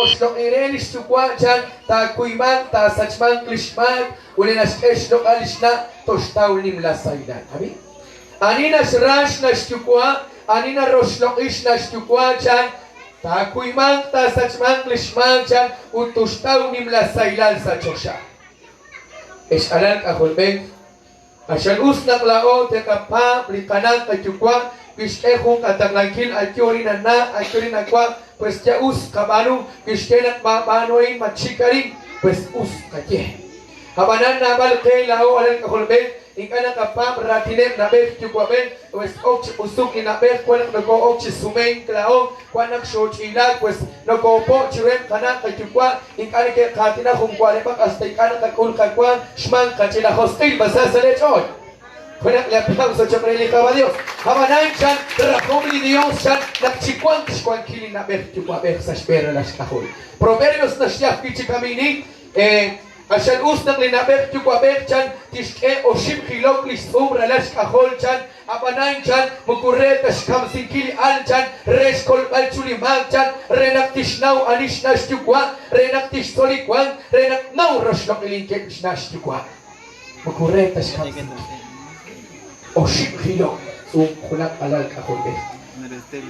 Shlok irelis tukwa chan ta kuiman ta sachman klishman ulenas eshlok alishna toshtaul la saidan. Abi? Anina shrash na shtukwa anina roshlok ish na shtukwa chan ta kuiman ta sachman klishman chan utoshtaul la saidan sa chosha. Es alal kahulbek asal usnak lao te kapa likanan kachukwa kishehung ataglangkil akyurin na akyurin akwa pues ya us kabanu kishkenak manoin machikarin pues us kake habanan nabal kay lao alal kahulbek ingana kapam ratinem nabek chukwaben pues ok usuk inabek kwanak nako ok sumen klao kwanak shochila pues nako po chirem kana kachukwa ingana ke katina hungkwale pak hasta ingana kakul kakwa shman kachila hostil basasale choy Kaya lapang sa chakreli ka Dios. Habanan chan rakomli Dios chan nakchikwan kishkwan kili na ber chukwa ber sa espera las kahol. Proverbios na siya kichi kamini asal usnak linaber chukwa ber chan tishke oshim kilok lisumra las kahol chan habanan chan mukurre tashkam sinkili al chan reskol al chulimag chan renak tishnau anishnash chukwa renak tishtolikwan renak nau roshlok ilinke kishnash chukwa mukurre tashkam sinkili o shikilo, un kulak alal kahulbe.